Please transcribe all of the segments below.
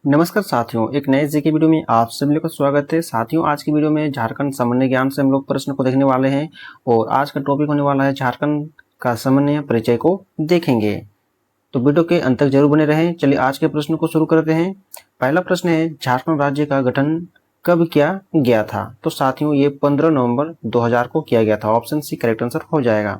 नमस्कार साथियों, एक नए जी के वीडियो में आप सभी लोग का स्वागत है। साथियों, आज की वीडियो में झारखंड सामान्य ज्ञान से हम लोग प्रश्न को देखने वाले हैं और आज का टॉपिक होने वाला है झारखंड का सामान्य परिचय को देखेंगे। तो वीडियो के अंत तक जरूर बने रहें। चलिए आज के प्रश्न को शुरू करते हैं। पहला प्रश्न है, झारखंड राज्य का गठन कब किया गया था? तो साथियों, ये 15 नवंबर 2000 को किया गया था। ऑप्शन सी करेक्ट आंसर हो जाएगा।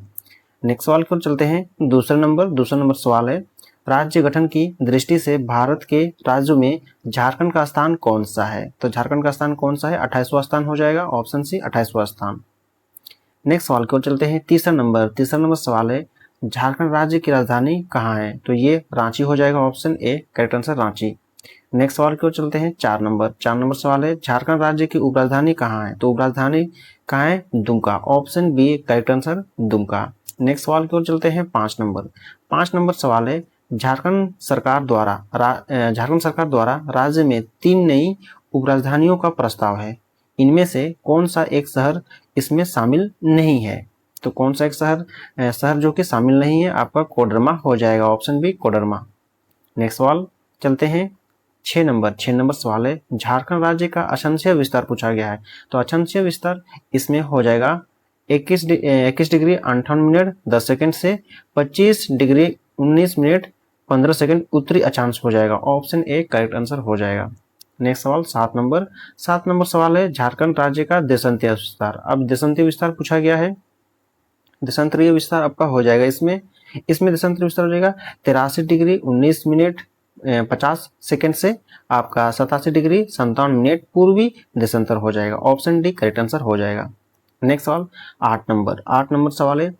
नेक्स्ट सवाल की ओर चलते हैं। दूसरा नंबर सवाल है, राज्य गठन की दृष्टि से भारत के राज्यों में झारखंड का स्थान कौन सा है? तो झारखंड का स्थान कौन सा है? 28वां स्थान हो जाएगा। ऑप्शन सी 28वां स्थान। नेक्स्ट सवाल की ओर चलते हैं। तीसरा नंबर सवाल है, झारखंड राज्य की राजधानी कहाँ है? तो ये रांची हो जाएगा। Option A correct answer Ranchi. Next सवाल की ओर चलते हैं। 4 नंबर सवाल है, झारखंड राज्य की उपराजधानी कहाँ है? तो उपराजधानी कहाँ है? Dumka. Option B correct answer Dumka. Next सवाल की ओर चलते हैं। 5 नंबर सवाल है, झारखंड सरकार द्वारा राज्य में 3 नई उपराजधानियों का प्रस्ताव है। इनमें से कौन सा एक शहर इसमें शामिल नहीं है? तो कौन सा एक शहर जो कि शामिल नहीं है? आपका कोडरमा हो जाएगा। Option B Koderma. नेक्स्ट सवाल चलते हैं। 6 नंबर सवाल है, झारखंड राज्य का अक्षांशीय विस्तार पूछा गया है। तो अक्षांशीय विस्तार इसमें हो जाएगा 21 डिग्री 58 मिनट 10 सेकंड से 25 डिग्री 19 मिनट 15 सेकंड उत्तरी अक्षांश हो जाएगा। ऑप्शन ए करेक्ट आंसर हो जाएगा। नेक्स्ट सवाल 7 नंबर सवाल है, झारखंड राज्य का देशांतरीय विस्तार। अब देशांतरीय विस्तार पूछा गया है। देशांतरीय विस्तार आपका हो जाएगा इसमें देशांतरीय विस्तार हो जाएगा 83 डिग्री 19 मिनट 50 सेकंड से आपका 87 डिग्री 57 मिनट पूर्वी देशांतर हो जाएगा। ऑप्शन डी करेक्ट आंसर हो जाएगा। नेक्स्ट सवाल 8 नंबर सवाल है,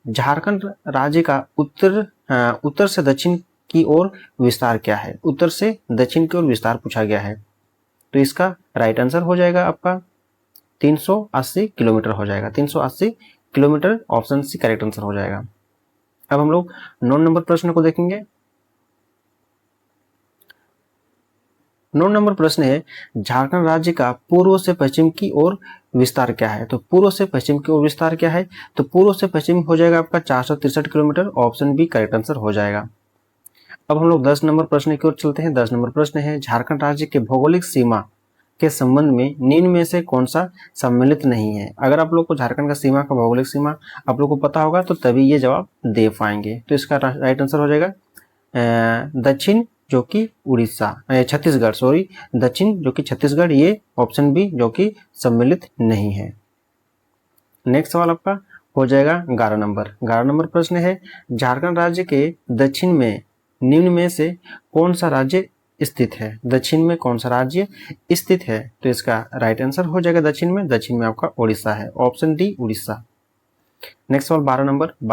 झारखंड राज्य का उत्तर से दक्षिण की ओर विस्तार क्या है? उत्तर से दक्षिण की ओर विस्तार पूछा गया है। तो इसका राइट आंसर हो जाएगा आपका 380 किलोमीटर हो जाएगा। 380 kilometre option C correct answer हो जाएगा। अब हम लोग 9 नंबर प्रश्न को देखेंगे। 9 नंबर प्रश्न है, झारखंड राज्य का पूर्व से पश्चिम की ओर विस्तार क्या है? तो पूर्व से पश्चिम की ओर विस्तार क्या है? तो पूर्व से पश्चिम हो जाएगा आपका 463 kilometre. Option B correct answer हो जाएगा। अब हम लोग 10 नंबर प्रश्न की ओर चलते हैं। 10 नंबर प्रश्न है, झारखंड राज्य के भौगोलिक सीमा के संबंध में निम्न में से कौन सा सम्मिलित नहीं है? अगर आप लोग को झारखंड का सीमा का भौगोलिक सीमा आप लोग को पता होगा तो तभी ये जवाब दे पाएंगे। तो इसका राइट आंसर हो जाएगा दक्षिण जो कि छत्तीसगढ़ दक्षिण जो कि छत्तीसगढ़, ये ऑप्शन बी जो कि सम्मिलित नहीं है। नेक्स्ट सवाल आपका हो जाएगा 11 नंबर प्रश्न है, झारखंड राज्य के दक्षिण में निम्न में से कौन सा राज्य स्थित है? दक्षिण में कौन सा राज्य स्थित है? तो इसका राइट आंसर हो जाएगा दक्षिण में आपका उड़ीसा है। Option D Orissa. नेक्स्ट सवाल 12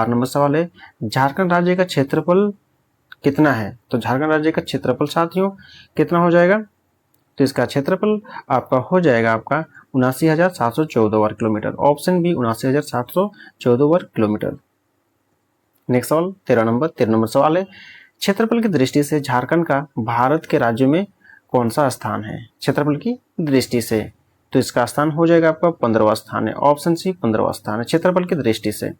नंबर सवाल है, झारखंड राज्य का क्षेत्रफल कितना है? तो झारखंड राज्य का क्षेत्रफल साथियों कितना हो जाएगा? तो इसका क्षेत्रफल आपका हो जाएगा आपका 79,714 वर्ग किलोमीटर। ऑप्शन बी 79,714 वर्ग किलोमीटर। नेक्स्ट सवाल 13 नंबर सवाल है, क्षेत्रफल की दृष्टि से झारखंड का भारत के राज्यों में कौन सा स्थान है? क्षेत्रफल की दृष्टि से तो इसका स्थान हो जाएगा आपका 15वां स्थान है। ऑप्शन सी 15वां स्थान है क्षेत्रफल की दृष्टि से।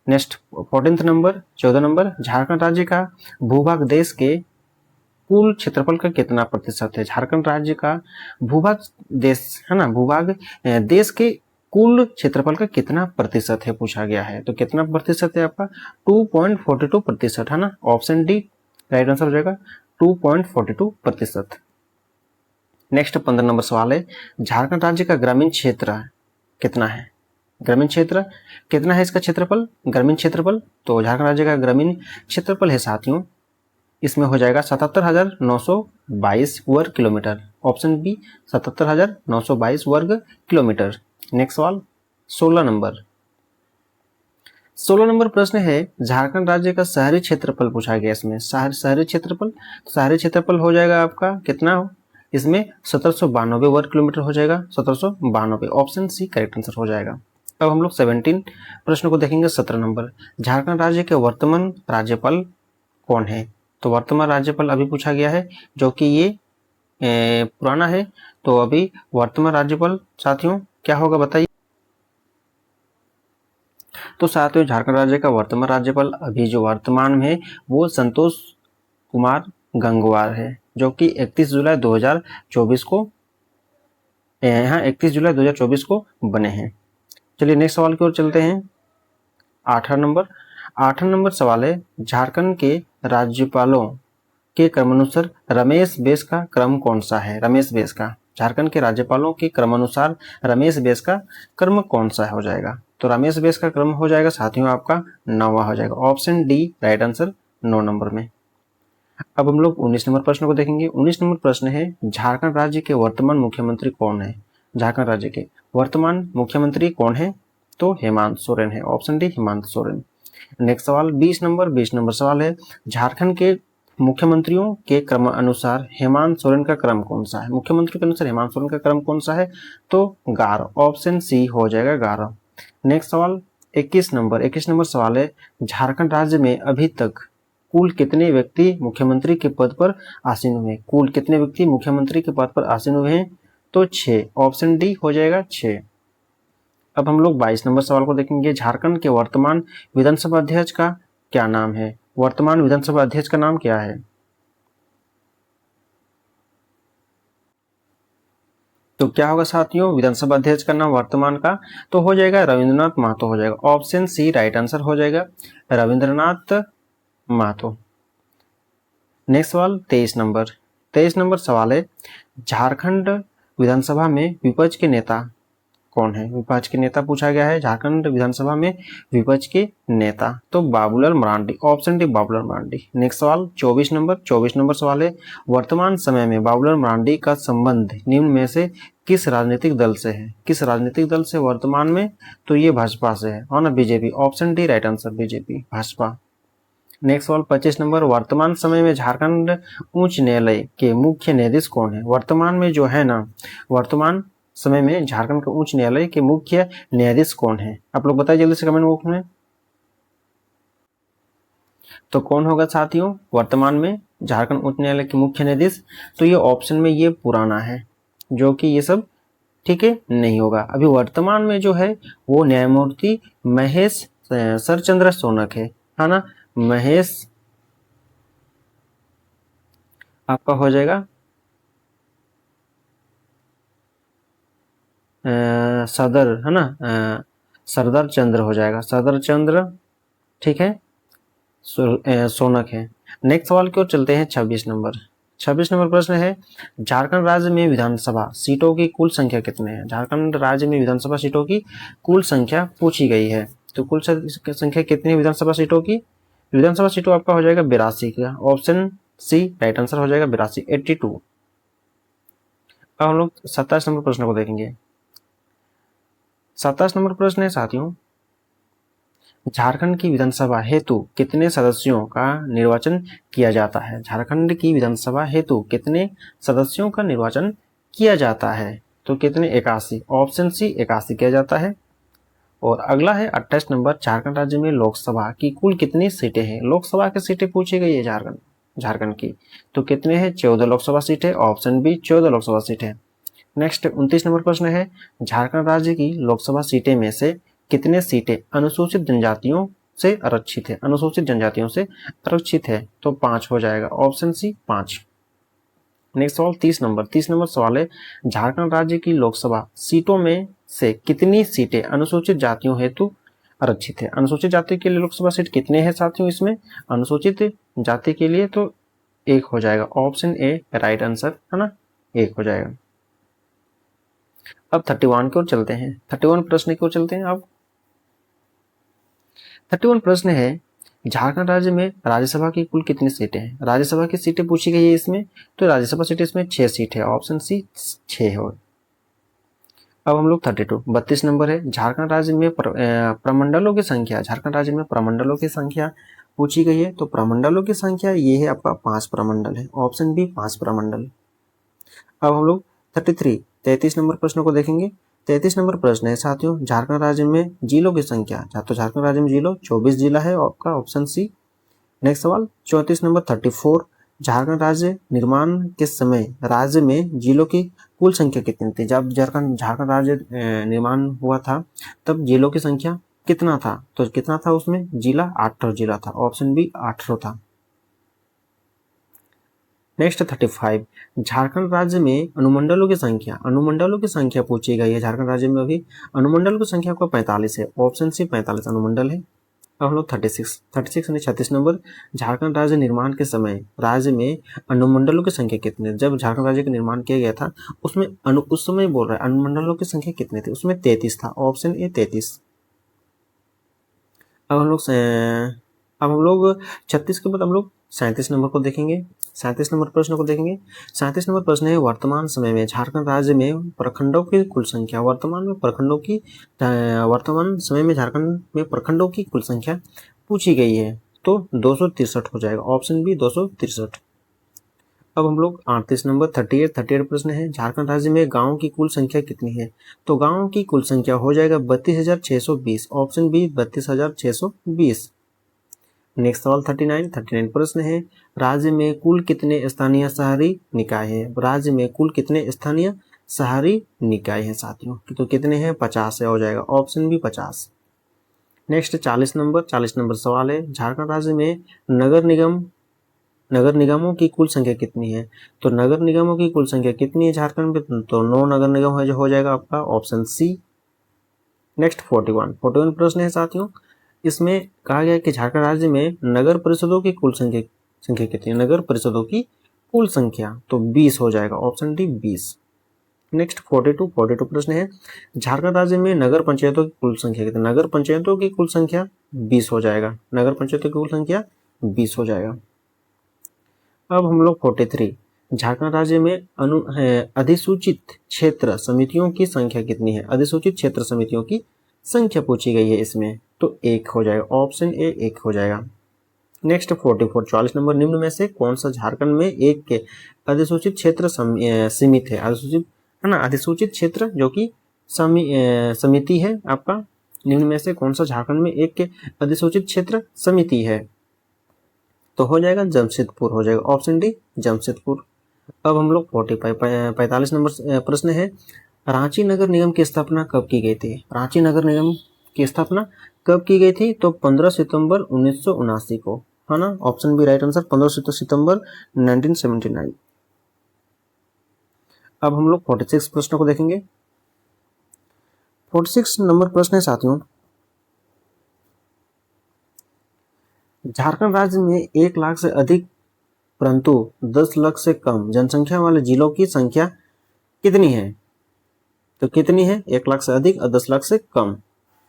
नेक्स्ट 14 नंबर, झारखंड राज्य का भूभाग देश के कुल क्षेत्रफल का कितना प्रतिशत है? झारखंड राज्य का भूभाग देश है ना, भूभाग देश के कुल क्षेत्रफल का कितना प्रतिशत है पूछा गया है। तो कितना प्रतिशत है आपका? 2.42% है ना। ऑप्शन डी राइट आंसर हो जाएगा 2.42%। नेक्स्ट 15 नंबर सवाल है, झारखंड राज्य का ग्रामीण क्षेत्र कितना है? ग्रामीण क्षेत्र कितना है इसका क्षेत्रफल? ग्रामीण क्षेत्रफल तो झारखंड राज्य का ग्रामीण क्षेत्रफल है साथियों, इसमें हो जाएगा 77,922 वर्ग किलोमीटर। ऑप्शन बी 77,922 वर्ग किलोमीटर। नेक्स्ट सवाल 16 नंबर प्रश्न है, झारखंड राज्य का शहरी क्षेत्रफल पूछा गया। इसमें शहरी क्षेत्रफल हो जाएगा आपका कितना हो? इसमें 1792 वर्ग किलोमीटर हो जाएगा। 1792 ऑप्शन सी करेक्ट आंसर हो जाएगा। अब हम लोग 17 प्रश्न को देखेंगे। 17 नंबर, झारखंड राज्य के वर्तमान राज्यपाल कौन है? तो वर्तमान राज्यपाल अभी पूछा गया है जो कि ये पुराना है। तो अभी वर्तमान राज्यपाल साथियों क्या होगा बताइए? तो साथियों झारखंड राज्य का वर्तमान राज्यपाल अभी जो वर्तमान में है वो संतोष कुमार गंगवार है, जो कि 31 जुलाई 2024 को यहाँ 31 जुलाई 2024 को बने हैं। चलिए नेक्स्ट सवाल की ओर चलते हैं। 8 नंबर सवाल है, झारखंड के राज्यपालों के क्रमानुसार रमेश बैस का क्रम कौन सा है? रमेश बैस का, झारखंड के राज्यपालों के क्रमानुसार रमेश बैस का क्रम कौन सा हो जाएगा? तो रमेश बैस का क्रम हो जाएगा साथियों आपका 9वां हो जाएगा। Option D right answer 9 number में। अब हम लोग 19 नंबर प्रश्न को देखेंगे। 19 नंबर प्रश्न है, झारखंड राज्य के वर्तमान मुख्यमंत्री कौन है? झारखंड राज्य के वर्तमान मुख्यमंत्री कौन है? तो हेमंत सोरेन है। Option D Hemant Soren. Next सवाल 20 नंबर सवाल है, झारखंड के मुख्यमंत्रियों के क्रम अनुसार हेमंत सोरेन का क्रम कौन सा है? मुख्यमंत्री के अनुसार हेमंत सोरेन का क्रम कौन सा है? तो 11, ऑप्शन सी हो जाएगा 11। नेक्स्ट सवाल 21 नंबर सवाल है, झारखंड राज्य में अभी तक कुल कितने व्यक्ति मुख्यमंत्री के पद पर आसीन हुए? कुल कितने व्यक्ति मुख्यमंत्री के पद पर आसीन हुए हैं? तो 6, ऑप्शन डी हो जाएगा 6। अब हम लोग 22 नंबर सवाल को देखेंगे। झारखंड के वर्तमान विधानसभा अध्यक्ष का क्या नाम है? वर्तमान विधानसभा अध्यक्ष का नाम क्या है? तो क्या होगा साथियों विधानसभा अध्यक्ष का नाम वर्तमान का? तो हो जाएगा रविंद्रनाथ महतो हो जाएगा। ऑप्शन सी राइट आंसर हो जाएगा रविंद्रनाथ महतो। नेक्स्ट सवाल 23 नंबर सवाल है, झारखंड विधानसभा में विपक्ष के नेता कौन है? विपक्ष के नेता पूछा गया है झारखंड विधानसभा में विपक्ष के नेता, तो Babulal Marandi. Option D Babulal Marandi. Next सवाल 24 नंबर सवाल है, वर्तमान समय में बाबूलाल मरांडी का संबंध निम्न में से किस राजनीतिक दल से है? किस राजनीतिक दल से वर्तमान में? तो ये भाजपा से है और ना BJP. Option D right answer BJP, Bhajpa. Next सवाल 25 नंबर, वर्तमान समय में झारखंड उच्च न्यायालय के मुख्य न्यायाधीश कौन है? वर्तमान में जो है ना, वर्तमान समय में झारखंड के उच्च न्यायालय के मुख्य न्यायाधीश कौन है? आप लोग बताइए जल्दी से कमेंट बॉक्स में। तो कौन होगा साथियों वर्तमान में झारखंड उच्च न्यायालय के मुख्य न्यायाधीश? तो ये ऑप्शन में ये पुराना है, जो कि ये सब ठीक है नहीं होगा। अभी वर्तमान में जो है वो न्यायमूर्ति महेश सरचंद्र सोनक है ना। महेश आपका हो जाएगा सदर है ना, सरदार चंद्र हो जाएगा, सरदार चंद्र ठीक है सोनक है। नेक्स्ट सवाल की ओर चलते हैं। 26 नंबर प्रश्न है, झारखंड राज्य में विधानसभा सीटों की कुल संख्या कितने हैं? झारखंड राज्य में विधानसभा सीटों की कुल संख्या पूछी गई है, तो कुल संख्या कितनी है विधानसभा सीटों की? विधानसभा सीटों आपका हो जाएगा 82 का। ऑप्शन सी राइट आंसर हो जाएगा 82, 82। अब हम लोग 27 नंबर प्रश्न को देखेंगे। 27 नंबर प्रश्न है साथियों, झारखंड की विधानसभा हेतु कितने सदस्यों का निर्वाचन किया जाता है? झारखंड की विधानसभा हेतु कितने सदस्यों का निर्वाचन किया जाता है? तो कितने? 81, ऑप्शन सी 81 किया जाता है। और अगला है 28 नंबर, झारखंड राज्य में लोकसभा की कुल कितनी सीटें हैं? लोकसभा की सीटें पूछी गई है झारखंड की, तो कितने हैं? 14 लोकसभा सीटें। ऑप्शन बी 14 लोकसभा सीटें। नेक्स्ट 29 नंबर प्रश्न है, झारखंड राज्य की लोकसभा सीटें में से कितने सीटें अनुसूचित जनजातियों से आरक्षित है? अनुसूचित जनजातियों से आरक्षित है, तो 5 हो जाएगा। Option C 5। नेक्स्ट सवाल 30 नंबर सवाल है, झारखंड राज्य की लोकसभा सीटों में से कितनी सीटें अनुसूचित जातियों हेतु आरक्षित है? अनुसूचित जाति के लिए लोकसभा सीट कितने हैं साथियों? इसमें अनुसूचित जाति के लिए तो 1 हो जाएगा। ऑप्शन ए राइट आंसर है ना, 1 हो जाएगा। अब 31 की ओर चलते हैं। 31 प्रश्न की ओर चलते हैं। अब 31 प्रश्न है, झारखंड राज्य में राज्यसभा की कुल कितनी सीटें हैं? राज्यसभा की सीटें पूछी गई है इसमें, तो राज्यसभा सीटें इसमें 6 सीट है। ऑप्शन सी 6 हो। अब हम लोग 32 नंबर है, झारखंड राज्य में प्रमंडलों की संख्या, झारखंड राज्य में प्रमंडलों की संख्या पूछी गई है, तो प्रमंडलों की संख्या ये है आपका 5 प्रमंडल है। ऑप्शन बी 5 प्रमंडल। अब हम लोग 33 नंबर प्रश्न को देखेंगे। 33 नंबर प्रश्न है साथियों, झारखंड राज्य में जिलों की संख्या, तो झारखंड राज्य में जिलों 24 जिला है आपका। Option C. नेक्स्ट सवाल 34 नंबर 34, झारखंड राज्य निर्माण के समय राज्य में जिलों की कुल संख्या कितनी थी? जब झारखंड राज्य निर्माण हुआ था तब जिलों की संख्या कितना था? तो कितना था उसमें जिला? 18 जिला था। ऑप्शन बी 18 था। नेक्स्ट 35, झारखंड राज्य में अनुमंडलों की संख्या पूछी गई है। झारखंड राज्य में अभी अनुमंडलों की संख्या आपको 45 है, ऑप्शन सी 45 अनुमंडल है। अब हम लोग 36 यानी 36 नंबर, झारखंड राज्य निर्माण के समय राज्य में अनुमंडलों की संख्या कितनी, जब झारखंड राज्य का निर्माण किया गया था उसमें उस समय बोल रहा है अनुमंडलों की संख्या कितनी थी, उसमें 33 था, ऑप्शन ए 33। अब हम लोग 36 के बाद हम लोग 37 नंबर को देखेंगे। 37 नंबर प्रश्न को देखेंगे। 37 नंबर प्रश्न है, वर्तमान समय में झारखंड राज्य में प्रखंडों की कुल संख्या, वर्तमान समय में झारखंड में प्रखंडों की कुल संख्या पूछी गई है, तो 263 हो जाएगा, ऑप्शन बी 263। अब हम लोग 38 नंबर 38 प्रश्न है, झारखंड राज्य में गाँव की कुल संख्या कितनी है, तो गाँव की कुल संख्या हो जाएगा 32,620, ऑप्शन बी 32,620। नेक्स्ट सवाल 39 प्रश्न है, राज्य में कुल कितने स्थानीय शहरी निकाय है, राज्य में कुल कितने स्थानीय शहरी निकाय है साथियों, तो कितने हैं, 50 है, हो जाएगा, ऑप्शन बी 50। नेक्स्ट 40 नंबर सवाल है, झारखंड राज्य में नगर निगमों की कुल संख्या कितनी है, तो नगर निगमों की कुल संख्या कितनी है झारखंड में, तो 9 नगर निगम है, जो हो जाएगा आपका ऑप्शन सी। नेक्स्ट 41 प्रश्न है साथियों, इसमें कहा गया है कि झारखंड राज्य में नगर परिषदों की कुल संख्या कितनी है, नगर परिषदों की कुल संख्या, तो 20 हो जाएगा, ऑप्शन डी 20। नेक्स्ट 42 प्रश्न है, झारखंड राज्य में नगर पंचायतों की कुल संख्या कितनी, नगर पंचायतों की कुल संख्या 20 हो जाएगा, नगर पंचायतों की कुल संख्या 20 हो जाएगा। अब हम लोग 43, झारखंड राज्य में अधिसूचित क्षेत्र समितियों की संख्या कितनी है, अधिसूचित क्षेत्र समितियों की संख्या पूछी गई है इसमें, तो 1 हो जाएगा, ऑप्शन ए 1 हो जाएगा। नेक्स्ट 44 नंबर, निम्न में से कौन सा झारखंड में एक के अधिसूचित क्षेत्र सीमित है, अधिसूचित है ना, अधिसूचित क्षेत्र जो कि समिति है आपका, निम्न में से कौन सा झारखंड में एक के अधिसूचित क्षेत्र समिति है, तो हो जाएगा जमशेदपुर, हो जाएगा, ऑप्शन डी जमशेदपुर। अब हम लोग 45 नंबर प्रश्न है, रांची नगर निगम की स्थापना कब की गई थी, रांची नगर निगम की स्थापना कब की गई थी, तो 15 सितंबर 1979 को, है ना, ऑप्शन बी राइट आंसर, 15 सितंबर 1979। अब हम लोग 46 प्रश्न को देखेंगे। 46 नंबर प्रश्न है साथियों, झारखंड राज्य में 1 लाख से अधिक परंतु 10 लाख से कम जनसंख्या वाले जिलों की संख्या कितनी है, तो कितनी है, 1 लाख से अधिक और 10 लाख से कम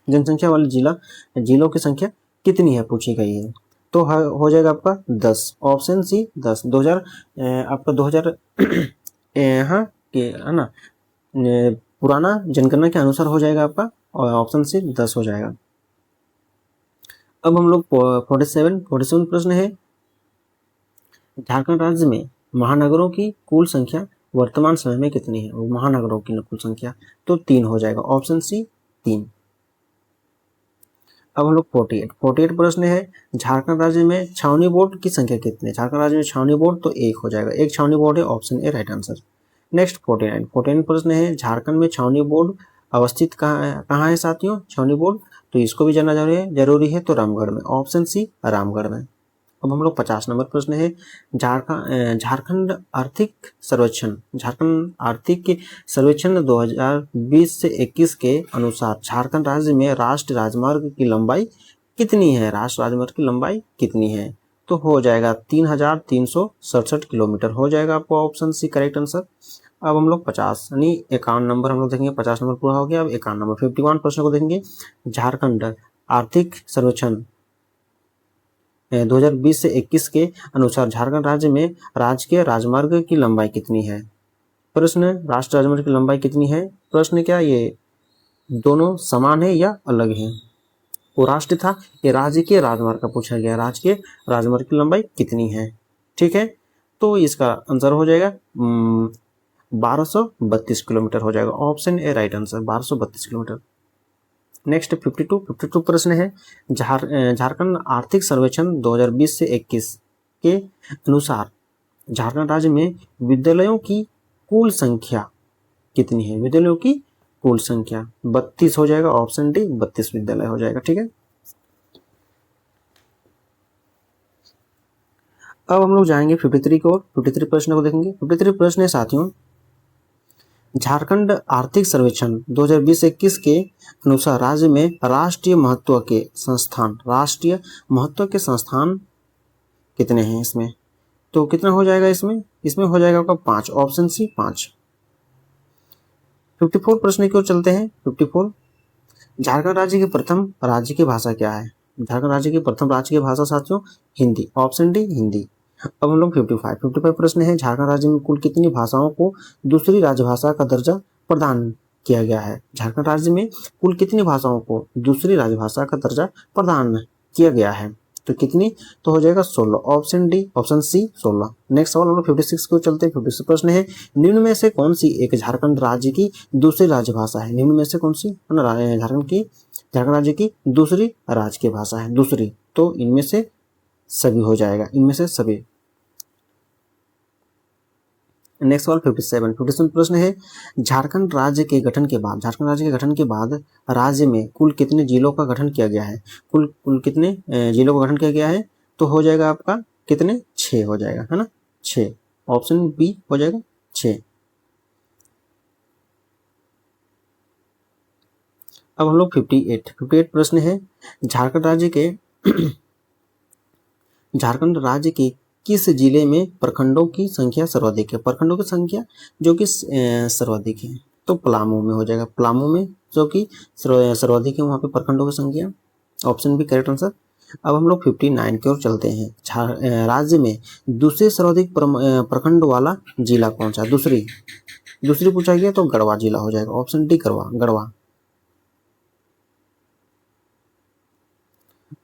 जनसंख्या वाले जिलों की संख्या कितनी है पूछी गई है, तो हो जाएगा आपका 10, ऑप्शन सी 10। 2000 आपका 2000 हाँ के है ना, पुराना जनगणना के अनुसार हो जाएगा आपका, और ऑप्शन सी 10 हो जाएगा। अब हम लोग 47 प्रश्न है, झारखंड राज्य में महानगरों की कुल संख्या वर्तमान समय में कितनी है, और महानगरों की कुल संख्या, तो 3 हो जाएगा, ऑप्शन सी 3। अब हम लोग 48 प्रश्न है, झारखंड राज्य में छावनी बोर्ड की संख्या कितनी है, झारखंड राज्य में छावनी बोर्ड, तो 1 हो जाएगा, 1 छावनी बोर्ड है, option A right answer. Next 49 प्रश्न है, झारखंड में छावनी बोर्ड अवस्थित कहाँ है साथियों, छावनी बोर्ड, तो इसको भी जानना जरूरी है, तो रामगढ़ में, ऑप्शन सी रामगढ़ में। अब हम लोग 50 नंबर प्रश्न है, झारखंड आर्थिक सर्वेक्षण 2020 से 21 के अनुसार झारखंड राज्य में राष्ट्रीय राजमार्ग की लंबाई कितनी है, राष्ट्रीय राजमार्ग की लंबाई कितनी है, तो हो जाएगा 3,367 किलोमीटर, हो जाएगा आपको ऑप्शन सी करेक्ट आंसर। अब हम लोग 50 यानी 51 नंबर हम लोग देखेंगे, 50 नंबर पूरा हो गया, अब 51 नंबर 51 प्रश्न को देखेंगे, झारखंड आर्थिक सर्वेक्षण 2020 से 21 के अनुसार झारखंड राज्य में राजकीय राजमार्ग की लंबाई कितनी है, प्रश्न राष्ट्रीय राजमार्ग की लंबाई कितनी है, प्रश्न क्या ये दोनों समान है या अलग है, वो राष्ट्रीय था, ये राजकीय राजमार्ग का पूछा गया, राजकीय राजमार्ग की लंबाई कितनी है, ठीक है, तो इसका आंसर हो जाएगा 1232 किलोमीटर हो जाएगा, option A right answer 1232 kilometre. Next 52 प्रश्न है, झारखंड आर्थिक सर्वेक्षण 2020 से 21 के अनुसार झारखंड राज्य में विद्यालयों की कुल संख्या कितनी है, विद्यालयों की कुल संख्या 32 हो जाएगा, ऑप्शन डी 32 विद्यालय हो जाएगा, ठीक है। अब हम लोग जाएंगे 53 की ओर। 53 प्रश्न को देखेंगे। 53 प्रश्न है साथियों, झारखंड आर्थिक सर्वेक्षण 2020-21 के अनुसार राज्य में राष्ट्रीय महत्व के संस्थान कितने हैं इसमें? तो कितना हो जाएगा इसमें हो जाएगा आपका 5, ऑप्शन सी 5। 54 प्रश्न की ओर चलते हैं। 54, झारखंड राज्य की प्रथम राज्य की भाषा क्या है? झारखंड राज्य की प्रथम राज्य की भाषा साथियों हिंदी, ऑप्शन डी हिंदी। अब हम लोग 55 प्रश्न है, झारखंड राज्य में कुल कितनी भाषाओं को दूसरी राजभाषा का दर्जा प्रदान किया गया है? झारखंड राज्य में कुल कितनी भाषाओं को दूसरी राजभाषा का दर्जा प्रदान किया गया है? तो कितनी? तो हो जाएगा 16, option D, option C 16। Next सवाल हम लोग 56 को चलते हैं। 56 प्रश्न है, निम्न में से कौन सी एक झारखंड राज्य की दूसरी राजभाषा है? निम्न में से कौन सी झारखंड राज्य की दूसरी राज्य की भाषा है? दूसरी, तो इनमें से सभी हो जाएगा, इनमें से सभी। नेक्स्ट सवाल 57 प्रश्न है, झारखंड राज्य के गठन के बाद राज्य में कुल कितने जिलों का गठन किया गया है? कुल कितने जिलों का गठन किया गया है? तो हो जाएगा आपका कितने? 6 हो जाएगा, है ना, 6, ऑप्शन बी हो जाएगा 6। अब हम लोग 58 प्रश्न है, झारखंड राज्य के किस जिले में प्रखंडों की संख्या सर्वाधिक है? प्रखंडों की संख्या जो कि सर्वाधिक है, तो पलामू में हो जाएगा। पलामू में जो कि सर्वाधिक है, वहाँ पे प्रखंडों की संख्या, ऑप्शन बी करेक्ट आंसर। अब हम लोग 59 की ओर चलते हैं। राज्य में दूसरे सर्वाधिक प्रखंड वाला जिला कौन सा? दूसरी पूछा गया तो गढ़वा जिला हो जाएगा, ऑप्शन डी गढ़वा।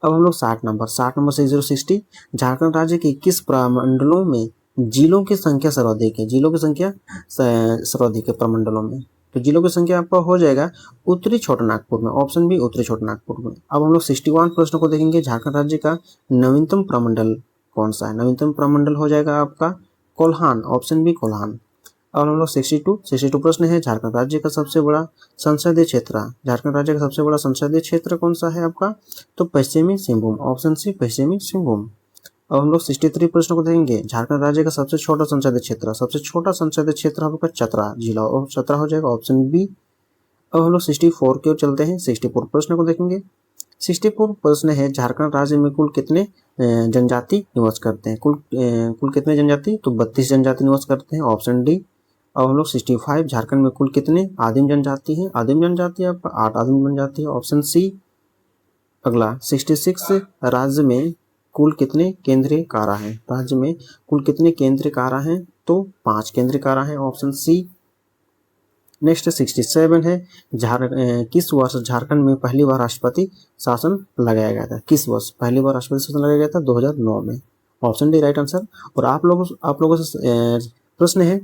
अब हम लोग 60 नंबर से 060, झारखंड राज्य के किस प्रमंडलों में जिलों की संख्या सर्वाधिक है? जिलों की संख्या सर्वाधिक है प्रमंडलों में, तो जिलों की संख्या आपका हो जाएगा उत्तरी छोटानागपुर में, ऑप्शन बी उत्तरी छोटानागपुर में। अब हम लोग 61 प्रश्न को देखेंगे, झारखंड राज्य का नवीनतम प्रमंडल कौन सा है? नवीनतम प्रमंडल हो जाएगा आपका कोल्हान, ऑप्शन बी कोल्हान। और हम लोग 62 प्रश्न है, झारखंड राज्य का सबसे बड़ा संसदीय क्षेत्र कौन सा है आपका? तो पश्चिमी सिंहभूम, ऑप्शन सी पश्चिमी सिंहभूम। अब हम लोग 63 प्रश्न को देखेंगे, झारखंड राज्य का सबसे छोटा संसदीय क्षेत्र आपका चतरा जिला, और चतरा हो जाएगा, ऑप्शन बी। अब हम लोग 64 की ओर चलते हैं। 64 प्रश्न को देखेंगे। 64 प्रश्न है, झारखंड राज्य में कुल कितने जनजाति निवास करते हैं? कुल कितने जनजाति? तो 32 जनजाति निवास करते हैं, ऑप्शन डी। अब हम लोग 65, झारखंड में कुल कितने आदिम जनजाति हैं? आदिम जनजाति आपका 8 आदिम जनजाति है, ऑप्शन सी। अगला 66, राज्य में कुल कितने केंद्रीय कारा हैं? राज्य में कुल कितने केंद्रीय कारा हैं? तो 5 केंद्रीय कारा हैं, ऑप्शन सी। नेक्स्ट 67 है, किस वर्ष झारखंड में पहली बार राष्ट्रपति शासन लगाया गया था? किस वर्ष पहली बार राष्ट्रपति शासन लगाया गया था? 2009 में, ऑप्शन डी राइट आंसर। और आप लोगों से प्रश्न है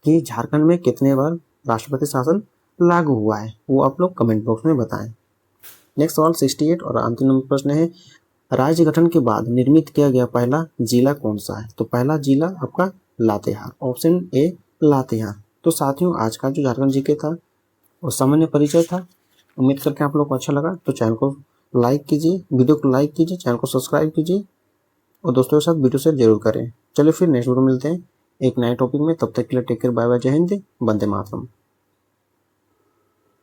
कि झारखंड में कितने बार राष्ट्रपति शासन लागू हुआ है, वो आप लोग कमेंट बॉक्स में बताएं। नेक्स्ट सवाल 68 और अंतिम नंबर प्रश्न है, राज्य गठन के बाद निर्मित किया गया पहला जिला कौन सा है? तो पहला जिला आपका लातेहार, ऑप्शन ए लातेहार। तो साथियों, आज का जो झारखंड जीके था वो सामान्य परिचय था। उम्मीद करके आप लोग को अच्छा लगा, तो चैनल को लाइक कीजिए, वीडियो को लाइक कीजिए, चैनल को सब्सक्राइब कीजिए और दोस्तों के साथ वीडियो शेयर जरूर करें। चलिए फिर नेक्स्ट वीडियो मिलते हैं एक नए टॉपिक में, तब तक के लिए टेक केयर, बाय बाय, जय हिंद, वंदे मातरम।